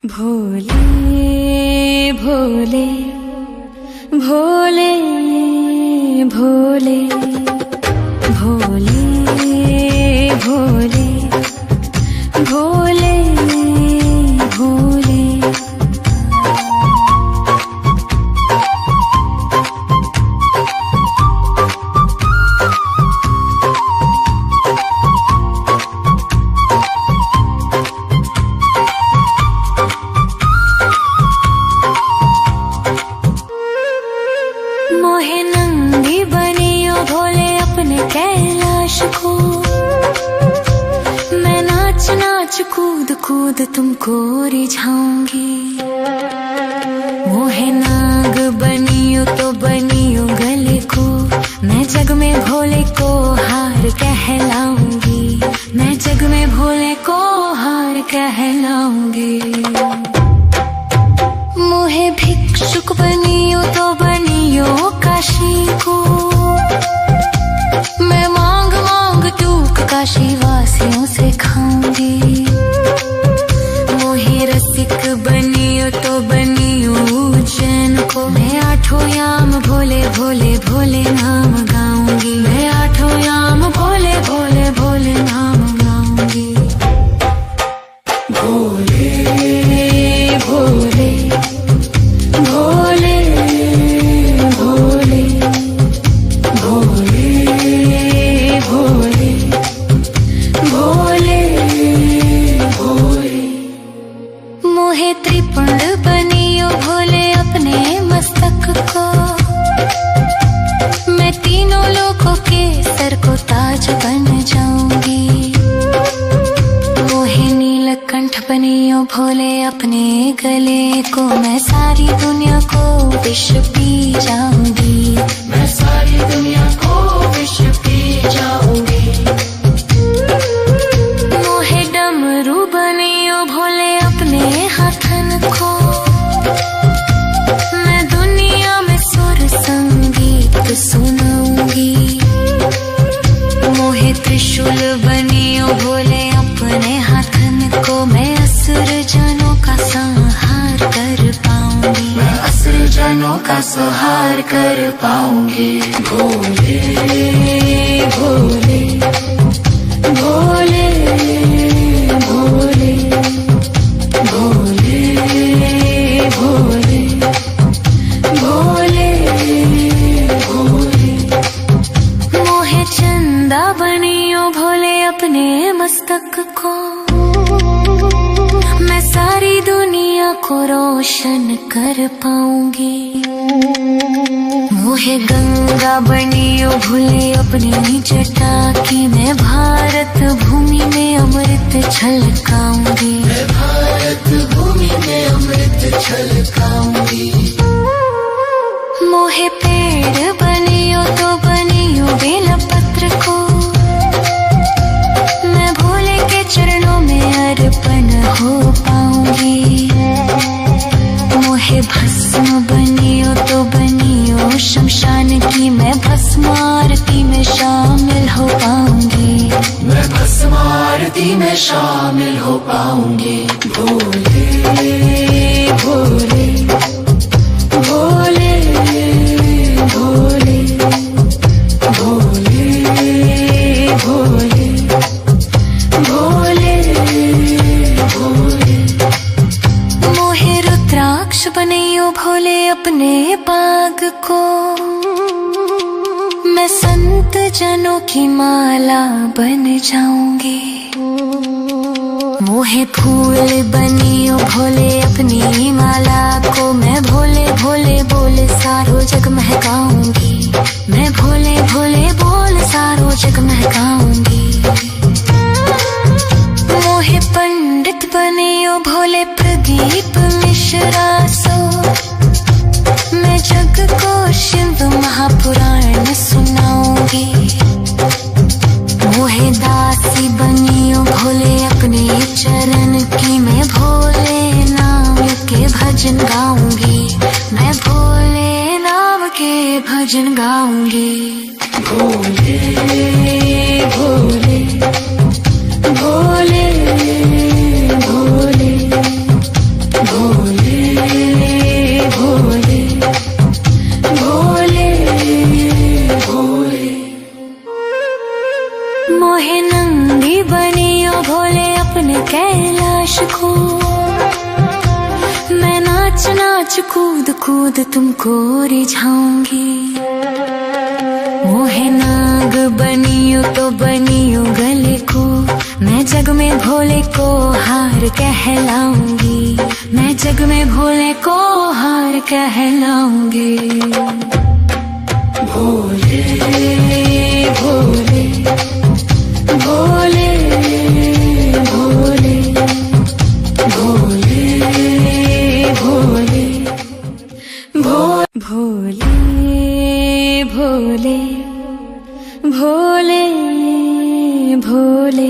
भोले भोले भोले भोले भोले भोले भोले भोले। मोहे नंदी बनियो भोले अपने कैलाश को, मैं नाच नाच कूद कूद तुमको रिझाऊंगी। मोहे नाग बनियो तो बनियो गले को, मैं जग में भोले को हार कहलाऊंगी। मैं जग में भोले को हार कहलाऊंगी। मोहे भिक्षुक बनियो तो बनियो काशी को, मैं मांग मांग टूक काशी वासियों से खाऊंगी। मोहे रसिक बनियो तो बनियो उज्जैन को, मैं आठों याम भोले भोले भोले नाम गाऊंगी। मैं आठों याम भोले भोले भोले नाम गाऊंगी। भोले भोले भोले भोले भोले भोले भोले भोले। मोहे त्रिपुंड बनियो भोले अपने मस्तक को, मैं तीनों लोकों के सर को ताज बन जाऊंगी। मोहे नीलकंठ बनियो भोले अपने गले को, मैं सारी दुनिया को विष पी जाऊंगी। मैं सारी दुनिया को विष पी जाऊंगी। मोहे डमरू बनियो भोले अपने हाथन को, मैं दुनिया में सुर संगीत सुनाऊंगी। मोहे त्रिशूल बनियो भोले अपने हाथन को, मैं असुर जनों का संहार कर पाऊंगी। मैं असुर जनों का संहार कर पाऊंगी। भोले भोले भोले भोले भोले भोले भोले भोले। मोहे चंदा बनियो भोले अपने मस्तक को, मैं सारी दुनिया को रोशन कर पाऊंगी। मोहे गंगा बनियो भोले अपनी जटा की, मैं भारत भूमि में अमृत छलकाऊंगी। मैं भारत भूमि में अमृत छलकाऊंगी। मोहे पेड़ बनियो तो बनियो बेलपत्र को, मैं भोले के चरणों में अर्पण हो पाऊंगी। मोहे भस्म बनियो तो बनियो शमशान की, मैं भस्म आरती में शामिल हो पाऊंगी। मैं भस्म आरती में शामिल हो पाऊंगी। भोले भोले भोले भोले भोले भोले भोले भोले। मोहे रुद्राक्ष बनियो भोले अपने बाग को, मैं संत जनों की माला बन जाऊंगी। मोहे फूल बनियो भोले अपनी माला को, मैं भोले भोले बोल सारो जग महकाऊंगी। मैं भोले भोले बोल सारो जग महकाऊंगी। मोहे पंडित बनियो भोले प्रदीप मिश्रा सो, मैं जग को शिव महापुराण सुनाऊंगी। मोहे दासी बनियो भोले अपने चरण की, मैं भोले नाम के भजन गाऊंगी। मैं भोले नाम के भजन गाऊंगी। भोले भोले भोले भोले भोले भोले भोले भोले। मोहे नंगी बनियो भोले अपने कैलाश को, मैं नाच नाच कूद कूद तुमको रिझाऊंगी। मोहे नाग बनियो तो बनियो गले को, मैं जग में भोले को हार कहलाऊंगी। मैं जग में भोले को हार कहलाऊंगी। भोले भोले भोले भोले भोले भोले भोले भोले भोले भोले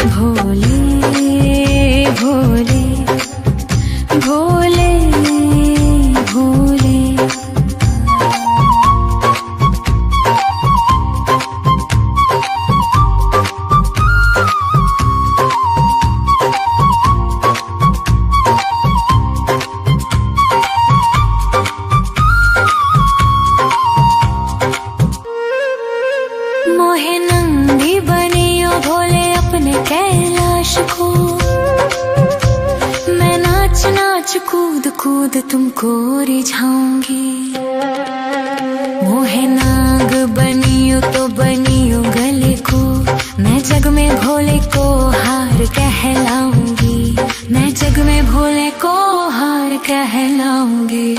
भोले भोले भोले भोले। मोहे नंगी बनियो भोले अपने कैलाश को, मैं नाच नाच कूद कूद तुमको रिझाऊंगी। मोहे नाग बनियो तो बनियो गले को, मैं जग में भोले को हार कहलाऊंगी। मैं जग में भोले को हार कहलाऊंगी।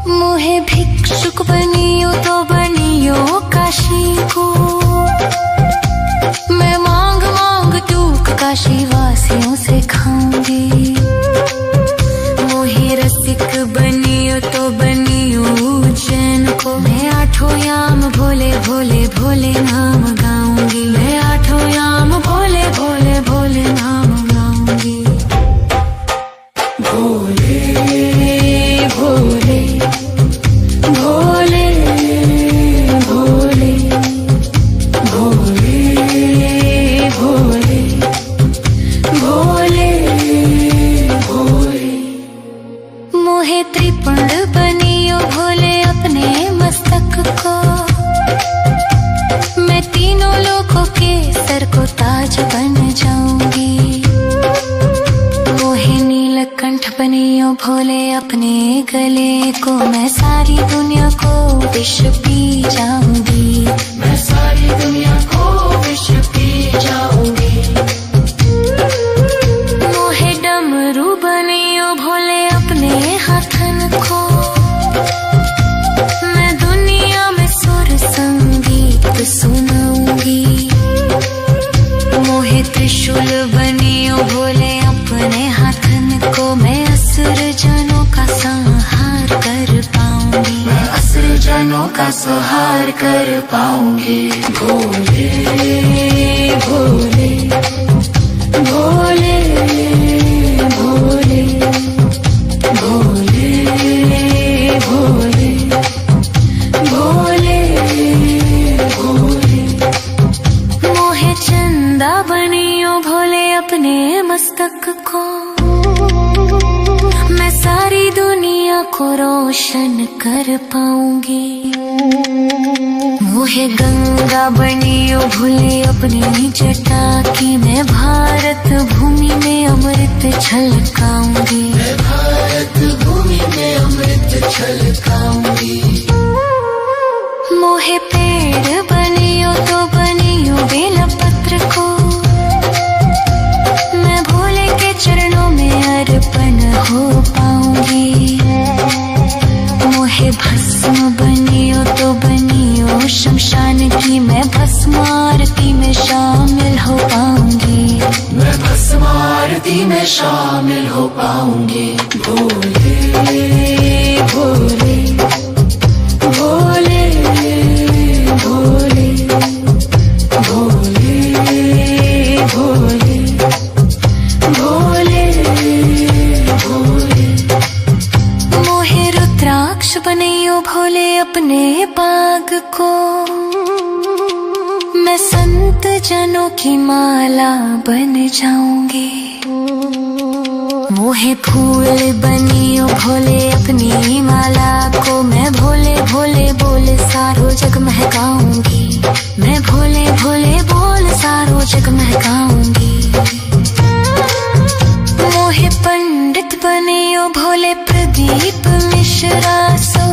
मोहे भिक्षुक बनियो तो बनियो काशी को, मैं मांग मांग टूक काशी वासियों से खाऊंगी। मोहे रसिक बनियो तो बनियो उज्जैन को, मैं आठों याम भोले भोले भोले नाम गाऊंगी। मैं आठों याम भोले भोले भोले नाम गाऊंगी। भोले भोले भोले भोले भोले भोले भोले भोले। मोहे त्रिपुंड बनियो भोले अपने मस्तक को, मैं तीनों लोगों के सर को ताज बन जाऊंगी। मोहे नीलकंठ बनियो भोले अपने गले को, मैं सारी दुनिया को विष पी जाऊंगी। मैं सारी दुनिया को विष पी जाऊंगी। मोहे डमरू बनियो भोले अपने हाथन को, मैं दुनिया में सुर संगीत सुनाऊंगी। मोहे त्रिशूल बनियो भोले अपने हाथन को, मैं असुर जनों का संहार कर पाऊंगी। मैं असुर जनों का संहार कर पाऊंगी। भोले भोले भोले भोले भोले भोले भोले भोले। मोहे चंदा बनियो भोले अपने मस्तक को, मैं सारी दुनिया को रोशन कर पाऊंगी। मोहे गंगा बनियो भोले अपनी जटा की, मैं भारत भूमि में अमृत छलकाऊंगी। मैं भारत भूमि में अमृत छलकाऊंगी। मोहे पेड़ बनियो तो बनियो बेलपत्र को, मैं भोले के चरणों में अर्पण हो पाऊंगी। मोहे भस्म बनियो तो बनियो शमशान की, मैं भस्म आरती में शामिल हो पाऊंगी। मैं भस्म आरती में शामिल हो पाऊंगी। भोले भोले भोले भोले भोले भोले भोले भोले। मोहे रुद्राक्ष बनियो भोले अपने बाग को, मैं संत जनों की माला बन जाऊंगी। मोहे फूल बनियो भोले अपनी माला को, मैं भोले भोले बोल सारो जग महकाऊंगी, मैं भोले भोले बोल सारो जग महकाऊंगी। मोहे पंडित बनियो भोले प्रदीप मिश्रा सो,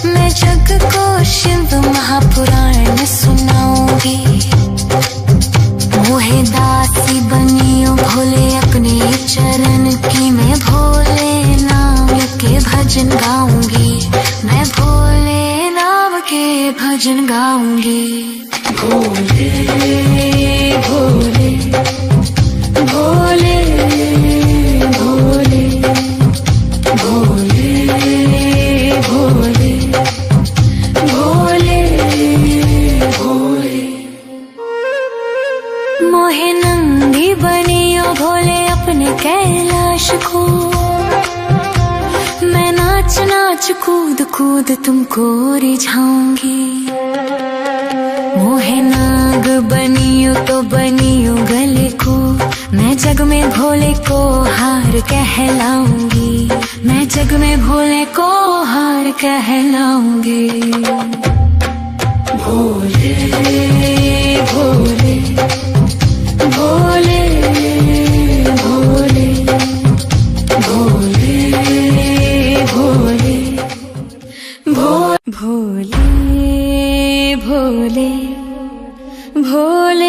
मैं जग को शिव महापुराण सुनाऊंगी। मोहे दासी बनियो भोले अपने चरण की, मैं भोले नाम के भजन गाऊंगी, मैं भोले नाम के भजन गाऊंगी। भोले भोले भोले भोले भोले भोले भोले भोले। मोहे नंदी बनियो भोले अपने कैलाश को, मैं नाच नाच कूद कूद तुमको रिझाऊंगी। मोहे नाग बनियो तो बनियो गले को, मैं जग में भोले को हार कहलाऊंगी, मैं जग में भोले को हार कहलाऊंगी। भोले भोले भोले भोले भोले भोले भोले भोले भोले भोले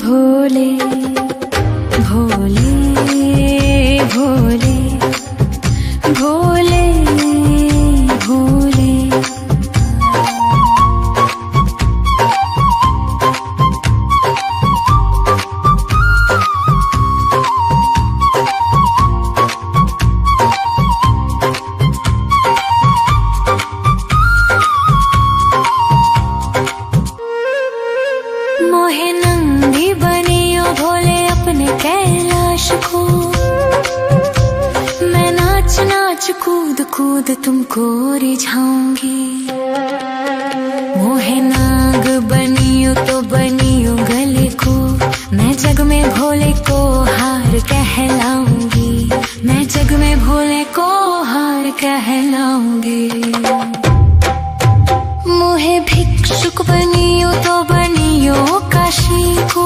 भोले भोले भोले भोले। मोहे नंदी बनियो भोले अपने कैलाश को, मैं नाच नाच कूद कूद तुमको रिझाऊंगी। मोहे नाग बनियो तो बनियो गले को, मैं जग में भोले को हार कहलाऊंगी, मैं जग में भोले को हार कहलाऊंगी। मोहे भिक्षुक बनियो तो बनियो काशी को,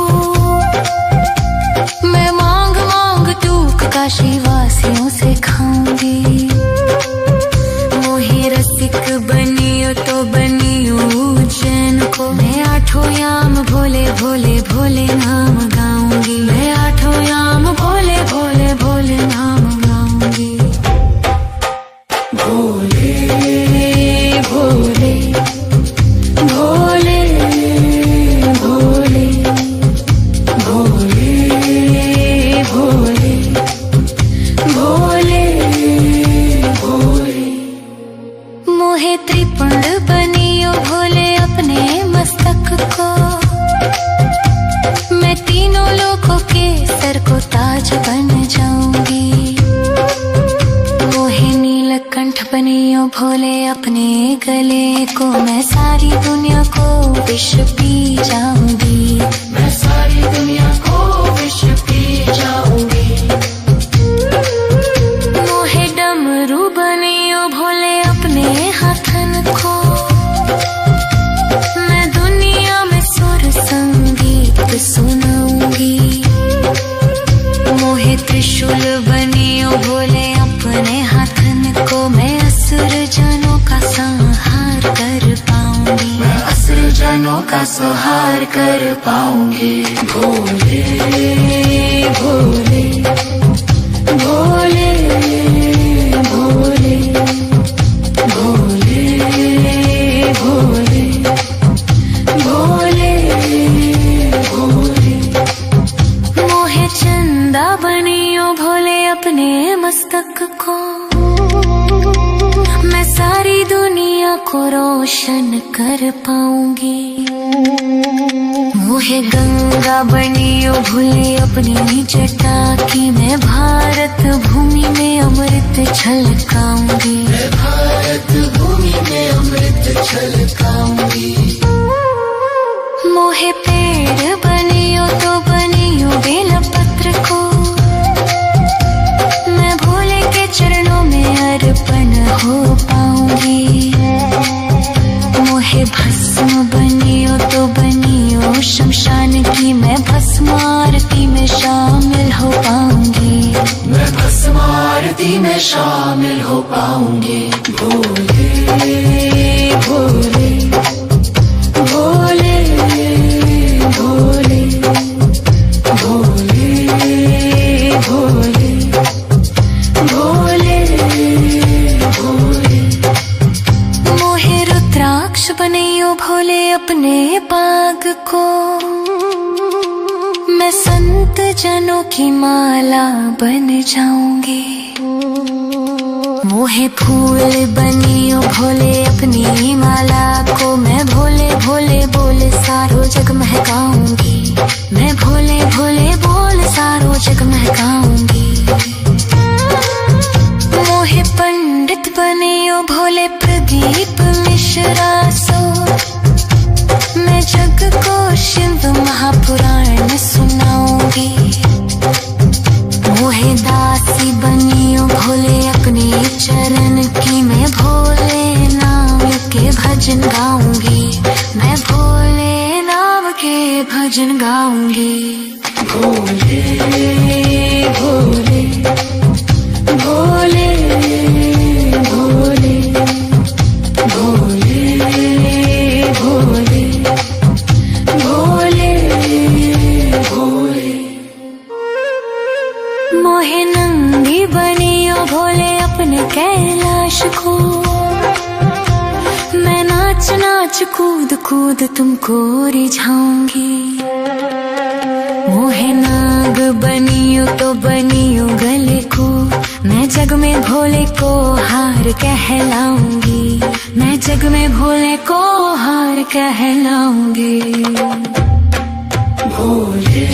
मैं मांग मांग टूक काशी वासियों से खाऊंगी। मोहे रसिक बनियो तो बनियो उज्जैन को, मैं आठों याम भोले भोले भोले नाम गाऊंगी, मैं आठों याम भोले भोले भोले नाम गाऊंगी। भोले भोले भोले भोले भोले भोले भोले भोले। मोहे त्रिपुंड बनियो भोले अपने मस्तक को, मैं तीनों लोगों के सर को ताज बन जाऊंगी। मोहे नीलकंठ बनियो भोले अपने गले को, मैं सारी दुनिया को विष पी जाऊंगी, मैं सारी दुनिया को विष पी जाऊंगी। मोहे डमरू बनियो भोले अपने हाथन को, मैं दुनिया में सुर संगीत सुनाऊंगी। मोहे त्रिशूल बनियो भोले अपने हाथन को, मैं असुर जनों का संहार कर पाऊंगी, मैं असुर जनों का संहार कर पाऊंगी। भोले भोले भोले भोले भोले भोले भोले भोले। मोहे चंदा बनियो भोले अपने मस्तक को, मैं सारी दुनिया को रोशन कर पाऊंगी। मोहे गंगा बनियो भोले अपनी जटा की, मैं भारत भूमि में अमृत छलकाऊंगी, मैं भारत भूमि में अमृत छलकाऊंगी। मोहे पेड़ बनियो तो बनियो बेलपत्र को, मैं शामिल हो पाऊंगी। भोले भोले भोले भोले भोले भोले भोले भोले। मोहे रुद्राक्ष बनैयो भोले अपने बाग को, मैं संत जनों की माला बन जाऊंगी। मोहे फूल बनियो भोले अपनी माला को, मैं भोले भोले बोल सारो जग महकाऊंगी। मैं भोले भोले बोल सारो जग महकाऊंगी। मोहे पंडित बनियो भोले प्रदीप मिश्रा सो, मैं जग को शिव महापुराण सुनाऊंगी। मोहे दासी बनियो भोले अपने चरण की, मैं भोले नाम के भजन गाऊंगी। मैं भोले नाम के भजन गाऊंगी। भोले भोले भोले भोले भोले भोले भोले भोले। मोहे नंदी बनियो भोले अपने कैलाश को, मैं नाच नाच कूद कूद तुमको रिझाऊंगी। मोहे नाग बनियो तो बनियो गले को, मैं जग में भोले को हार कहलाऊंगी। मैं जग में भोले को हार कहलाऊंगी। भोले